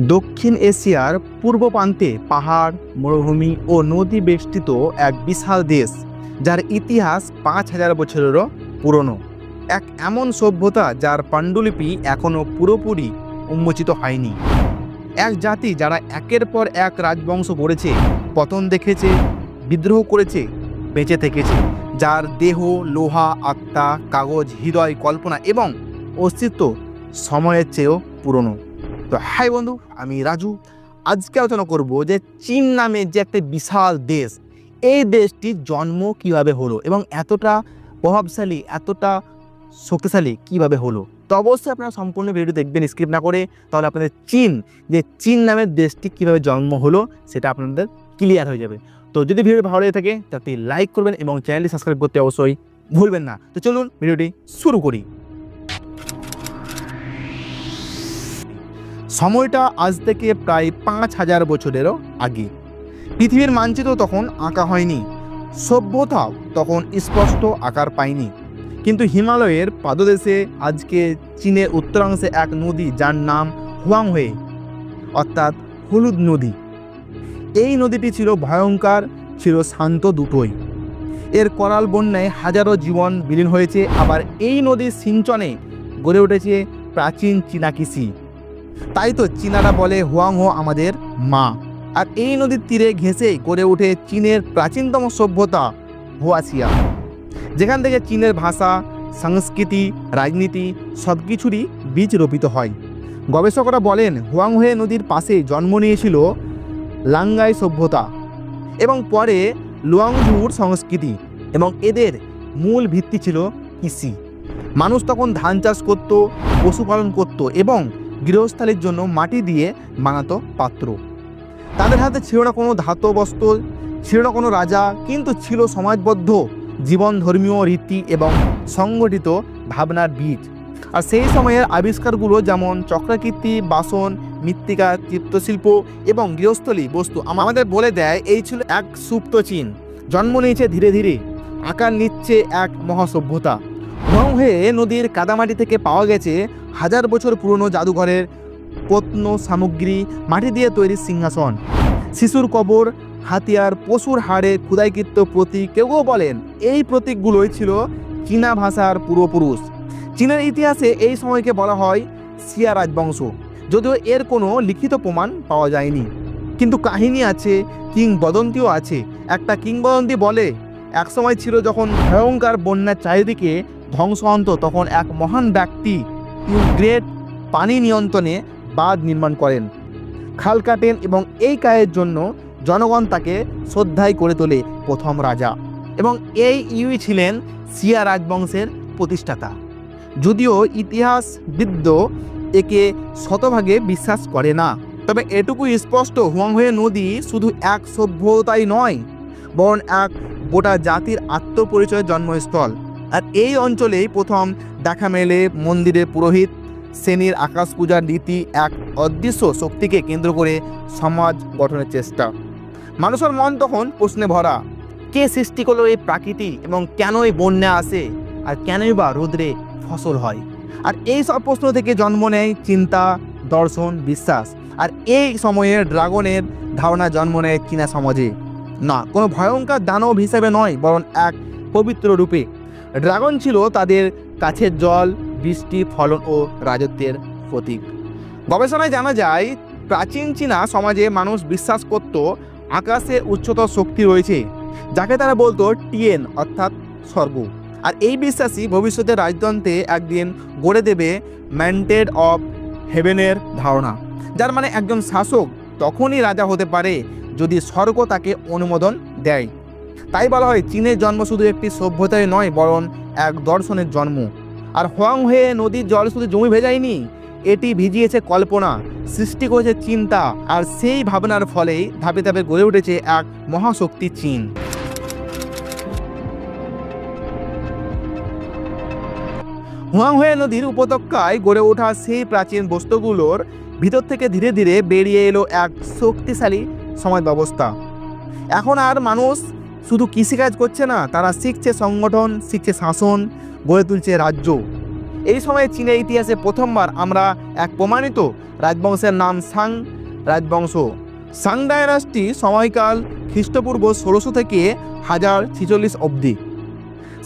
দক্ষিণ এশিয়ার পূর্ব প্রান্তে পাহাড়, মরুভূমি ও নদী বেষ্টিত এক বিশাল দেশ, যার ইতিহাস ৫,০০০ বছরেরও পুরনো। এক এমন সভ্যতা যার পাণ্ডুলিপি এখনও পুরোপুরি উন্মোচিত হয়নি। এক জাতি যারা একের পর এক রাজবংশ গড়েছে, পতন দেখেছে, বিদ্রোহ করেছে, বেঁচে থেকেছে, যার দেহ, লোহা, আত্মা, কাগজ, হৃদয়, কল্পনা এবং অস্তিত্ব সময়ের চেয়েও পুরনো। তো হাই বন্ধু, আমি রাজু। আজকে আলোচনা করব যে চীন নামে যে একটা বিশাল দেশ, এই দেশটির জন্ম কিভাবে হলো এবং এতটা প্রভাবশালী, এতটা শক্তিশালী কিভাবে হলো। তো অবশ্যই আপনারা সম্পূর্ণ ভিডিও দেখবেন স্কিপ না করে, তাহলে আপনাদের চীন নামের দেশটি কিভাবে জন্ম হলো সেটা আপনাদের ক্লিয়ার হয়ে যাবে। তো যদি ভিডিও ভালো লেগে থাকে তাতে লাইক করবেন এবং চ্যানেলটি সাবস্ক্রাইব করতে অবশ্যই ভুলবেন না। তো চলুন ভিডিওটি শুরু করি। সময়টা আজ থেকে প্রায় ৫,০০০ বছরেরও আগে। পৃথিবীর মানচিত্র তখন আঁকা হয়নি, সভ্যতাও তখন স্পষ্ট আকার পায়নি। কিন্তু হিমালয়ের পাদদেশে আজকে চীনের উত্তরাংশে এক নদী, যার নাম হুয়াংহে, অর্থাৎ হলুদ নদী। এই নদীটি ছিল ভয়ঙ্কর, ছিল শান্ত, দুটোই। এর করাল বন্যায় হাজারো জীবন বিলীন হয়েছে। আবার এই নদীর সিঞ্চনে গড়ে উঠেছে প্রাচীন চীনা কৃষি। তাই তো চীনারা বলে হুয়াংহো আমাদের মা। আর এই নদীর তীরে ঘেঁষে গড়ে ওঠে চীনের প্রাচীনতম সভ্যতা হুয়াসিয়া, যেখান থেকে চীনের ভাষা, সংস্কৃতি, রাজনীতি সব কিছুরই বীজ রোপিত হয়। গবেষকরা বলেন হুয়াংহে নদীর পাশে জন্ম নিয়েছিল লাঙ্গাই সভ্যতা এবং পরে লুয়াংঝুর সংস্কৃতি, এবং এদের মূল ভিত্তি ছিল কৃষি। মানুষ তখন ধান চাষ করত, পশুপালন করত এবং গৃহস্থালির জন্য মাটি দিয়ে বানাতো পাত্র। তাদের হাতে ছিল না কোনো ধাতব বস্ত্র, ছিল না কোনো রাজা, কিন্তু ছিল সমাজবদ্ধ জীবন, ধর্মীয় রীতি এবং সংগঠিত ভাবনার বীজ। আর সেই সময়ের আবিষ্কারগুলো যেমন চক্রাকৃতি, বাসন, মৃত্তিকা, চিত্রশিল্প এবং গৃহস্থলী বস্তু আমাদের বলে দেয় এই ছিল এক সুপ্ত চীন। জন্ম নিয়েছে ধীরে ধীরে, আকার নিচ্ছে এক মহাসভ্যতা। হুয়াংহে নদীর কাদামাটি থেকে পাওয়া গেছে হাজার বছর পুরনো জাদুঘরের প্রত্ন সামগ্রী, মাটি দিয়ে তৈরি সিংহাসন, শিশুর কবর, হাতিয়ার, পশুর হাড়ে খোদাইকৃত প্রতীক। কেউ কেউ বলেন এই প্রতীকগুলোই ছিল চীনা ভাষার পূর্বপুরুষ। চীনের ইতিহাসে এই সময়কে বলা হয় শিয়া রাজবংশ, যদিও এর কোনো লিখিত প্রমাণ পাওয়া যায়নি। কিন্তু কাহিনী আছে, কিংবদন্তিও আছে। একটা কিংবদন্তি বলে একসময় ছিল যখন ভয়ঙ্কর বন্যার চারিদিকে ধ্বংস অন্ত, তখন এক মহান ব্যক্তি গ্রেট পানি নিয়ন্ত্রণে বাঁধ নির্মাণ করেন, খাল কাটেন এবং এই কাজের জন্য জনগণ তাকে শ্রদ্ধাই করে তোলে প্রথম রাজা। এবং এই ছিলেন শিয়া রাজবংশের প্রতিষ্ঠাতা। যদিও ইতিহাসবিদ একে শতভাগে বিশ্বাস করে না, তবে এটুকু স্পষ্ট হুয়াংহে নদী শুধু এক সভ্যতাই নয়, বরং এক গোটা জাতির আত্মপরিচয়ের জন্মস্থল। আর এই অঞ্চলেই প্রথম দেখা মেলে মন্দিরের পুরোহিত শ্রেণীর আকাশ পূজার রীতি, এক অদৃশ্য শক্তিকে কেন্দ্র করে সমাজ গঠনের চেষ্টা। মানুষের মন তখন প্রশ্নে ভরা, কে সৃষ্টি করলো এই প্রাকৃতি এবং কেন এই বন্যা আসে, আর কেনই বা রৌদ্রে ফসল হয়। আর এই সব প্রশ্ন থেকে জন্ম নেয় চিন্তা, দর্শন, বিশ্বাস। আর এই সময়ে ড্রাগনের ধারণা জন্ম নেয় চীনা সমাজে, না কোনো ভয়ঙ্কর দানব হিসেবে নয়, বরং এক পবিত্র রূপে। ড্রাগন ছিল তাদের কাছের জল, বৃষ্টি, ফলন ও রাজত্বের প্রতীক। গবেষণায় জানা যায় প্রাচীন চীনা সমাজে মানুষ বিশ্বাস করত আকাশে উচ্চতর শক্তি রয়েছে, যাকে তারা বলতো টিয়েন, অর্থাৎ স্বর্গ। আর এই বিশ্বাসী ভবিষ্যতের রাজতন্ত্রে একদিন গড়ে দেবে ম্যান্ডেট অফ হেভেনের ধারণা, যার মানে একজন শাসক তখনই রাজা হতে পারে যদি স্বর্গ তাকে অনুমোদন দেয়। তাই বলা হয় চীনের জন্ম শুধু একটি সভ্যতায় নয়, বরং এক দর্শনের জন্ম। আর হুয়াংহে নদীর জল শুধু জমি ভেজায়নি, এটি ভিজিয়েছে কল্পনা, সৃষ্টি করেছে চিন্তা। আর সেই ভাবনার ফলেই ধাপে ধাপে গড়ে উঠেছে এক মহাশক্তি চীন। হুয়াংহে নদীর উপত্যকায় গড়ে ওঠা সেই প্রাচীন বস্তুগুলোর ভিতর থেকে ধীরে ধীরে বেরিয়ে এলো এক শক্তিশালী সমাজ ব্যবস্থা। এখন আর মানুষ শুধু কৃষিকাজ করছে না, তারা শিখছে সংগঠন, শিখছে শাসন, গড়ে তুলছে রাজ্য। এই সময়ে চীনের ইতিহাসে প্রথমবার আমরা এক প্রমাণিত রাজবংশের নাম সাং রাজবংশ। সাং ডায়নাস্টি সময়কাল খ্রিস্টপূর্ব 1600 থেকে 1046 অবধি।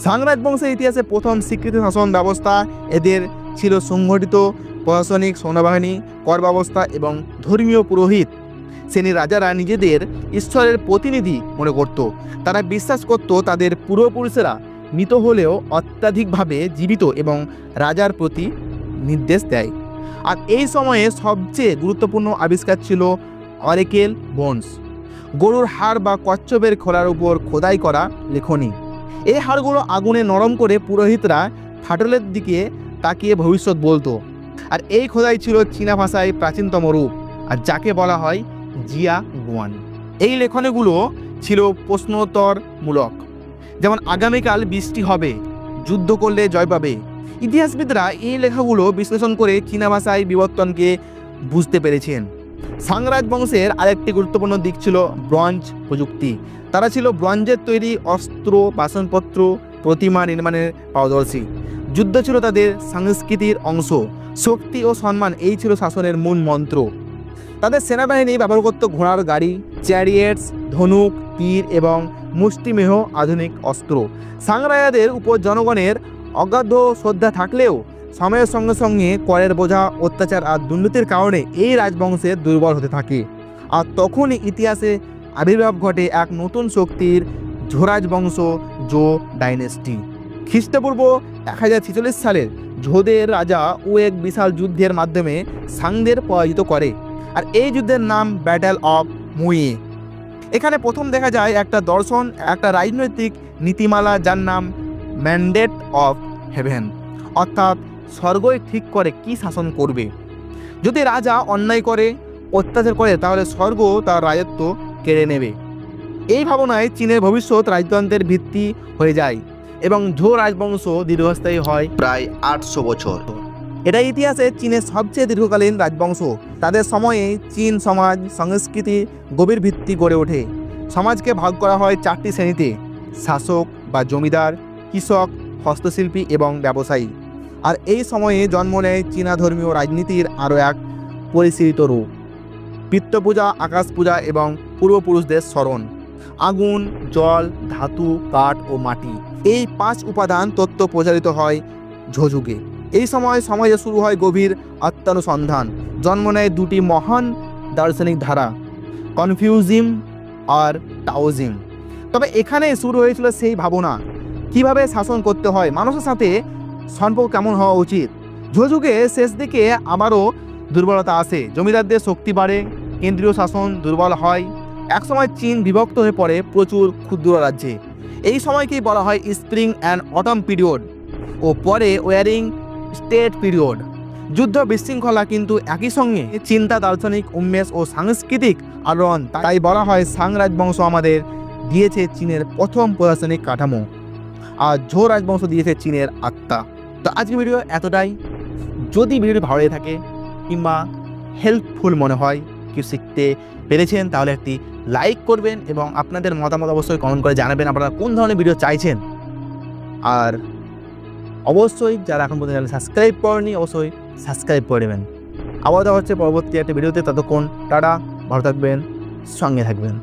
সাং রাজবংশের ইতিহাসে প্রথম স্বীকৃত শাসন ব্যবস্থা। এদের ছিল সংগঠিত প্রশাসনিক সৈন্যবাহিনী, কর ব্যবস্থা এবং ধর্মীয় পুরোহিত শ্রেণীর রাজারা নিজেদের ঈশ্বরের প্রতিনিধি মনে করত। তারা বিশ্বাস করত তাদের পূর্বপুরুষেরা মৃত হলেও অত্যাধিকভাবে জীবিত এবং রাজার প্রতি নির্দেশ দেয়। আর এই সময়ে সবচেয়ে গুরুত্বপূর্ণ আবিষ্কার ছিল অরেকেল বোনস, গরুর হাড় বা কচ্ছপের খোলার উপর খোদাই করা লেখনী। এই হাড়গুলো আগুনে নরম করে পুরোহিতরা ফাটলের দিকে তাকিয়ে ভবিষ্যৎ বলতো। আর এই খোদাই ছিল চীনা ভাষায় প্রাচীনতম রূপ, আর যাকে বলা হয় জিয়া গুয়ান। এই লেখনীগুলো ছিল প্রশ্নোত্তরমূলক, যেমন আগামীকাল বৃষ্টি হবে, যুদ্ধ করলে জয় পাবে। ইতিহাসবিদরা এই লেখাগুলো বিশ্লেষণ করে চীনা ভাষায় বিবর্তনকে বুঝতে পেরেছেন। সাং রাজবংশের আরেকটি গুরুত্বপূর্ণ দিক ছিল ব্রঞ্জ প্রযুক্তি। তারা ছিল ব্রঞ্জের তৈরি অস্ত্র, বাসনপত্র, প্রতিমা নির্মাণের পারদর্শী। যুদ্ধ ছিল তাদের সংস্কৃতির অংশ। শক্তি ও সম্মান এই ছিল শাসনের মূল মন্ত্র। তাদের সেনাবাহিনী ব্যবহার করত ঘোড়ার গাড়ি, চ্যারিয়েটস, ধনুক, তীর এবং মুষ্টিমেহ আধুনিক অস্ত্র। সাং রাজাদের উপর জনগণের অগাধ শ্রদ্ধা থাকলেও সময়ের সঙ্গে সঙ্গে করের বোঝা, অত্যাচার আর দুর্নীতির কারণে এই রাজবংশের দুর্বল হতে থাকে। আর তখনই ইতিহাসে আবির্ভাব ঘটে এক নতুন শক্তির, ঝো বংশ, জো ডাইনেস্টি। খ্রিস্টপূর্ব 1046 সালের ঝোদের রাজা ও এক বিশাল যুদ্ধের মাধ্যমে সাংদের পরাজিত করে। আর এই যুদ্ধের নাম ব্যাটেল অফ মুয়ে। এখানে প্রথম দেখা যায় একটা দর্শন, একটা রাজনৈতিক নীতিমালা, যার নাম ম্যান্ডেট অফ হেভেন, অর্থাৎ স্বর্গই ঠিক করে কি শাসন করবে। যদি রাজা অন্যায় করে, অত্যাচার করে, তাহলে স্বর্গ তার রাজত্ব কেড়ে নেবে। এই ভাবনায় চীনের ভবিষ্যৎ রাজতন্ত্রের ভিত্তি হয়ে যায় এবং ঝো রাজবংশ দীর্ঘস্থায়ী হয় প্রায় 800 বছর। এটা ইতিহাসে চীনের সবচেয়ে দীর্ঘকালীন রাজবংশ। তাদের সময়ে চীন সমাজ সংস্কৃতি গভীর ভিত্তি গড়ে ওঠে। সমাজকে ভাগ করা হয় 4টি শ্রেণীতে: শাসক বা জমিদার, কৃষক, হস্তশিল্পী এবং ব্যবসায়ী। আর এই সময়ে জন্ম নেয় চীনা ধর্মীয় রাজনীতির আরও এক পরিশীলিত রূপ: পিতৃপূজা, আকাশ পূজা এবং পূর্বপুরুষদের স্মরণ। আগুন, জল, ধাতু, কাঠ ও মাটি, এই 5 উপাদান তত্ত্ব প্রচারিত হয় ঝো যুগে। এই সময় সমাজে শুরু হয় গভীর আত্মানুসন্ধান। জন্ম নেয় 2টি মহান দার্শনিক ধারা, কনফিউজিম আর টাওজিম। তবে এখানে শুরু হয়েছিল সেই ভাবনা কিভাবে শাসন করতে হয়, মানুষের সাথে সম্পর্ক কেমন হওয়া উচিত। ঝো যুগে শেষ দিকে আবারও দুর্বলতা আসে, জমিদারদের শক্তি বাড়ে, কেন্দ্রীয় শাসন দুর্বল হয়। একসময় চীন বিভক্ত হয়ে পড়ে প্রচুর ক্ষুদ্র রাজ্যে। এই সময়কেই বলা হয় স্প্রিং অ্যান্ড অটম পিরিয়ড ও পরে ওয়ারিং স্টেট পিরিয়ড। যুদ্ধ, বিশৃঙ্খলা, কিন্তু একই সঙ্গে চিন্তা, দার্শনিক উন্মেষ ও সাংস্কৃতিক আলোড়ন। তাই বলা হয় সাং রাজবংশ আমাদের দিয়েছে চীনের প্রথম প্রশাসনিক কাঠামো, আর ঝো রাজবংশ দিয়েছে চীনের আত্মা। তো আজকের ভিডিও এতটাই। যদি ভিডিওটি ভালো লেগে থাকে কিংবা হেল্পফুল মনে হয়, কিছু শিখতে পেরেছেন, তাহলে একটি লাইক করবেন এবং আপনাদের মতামত অবশ্যই কমেন্ট করে জানাবেন আপনারা কোন ধরনের ভিডিও চাইছেন। আর অবশ্যই যারা এখন পর্যন্ত চ্যানেল সাবস্ক্রাইব করেনি, অবশ্যই সাবস্ক্রাইব করে দেবেন। আবার দেখা হচ্ছে পরবর্তী একটা ভিডিওতে। ততক্ষণ টাটা, ভালো থাকবেন, সঙ্গে থাকবেন।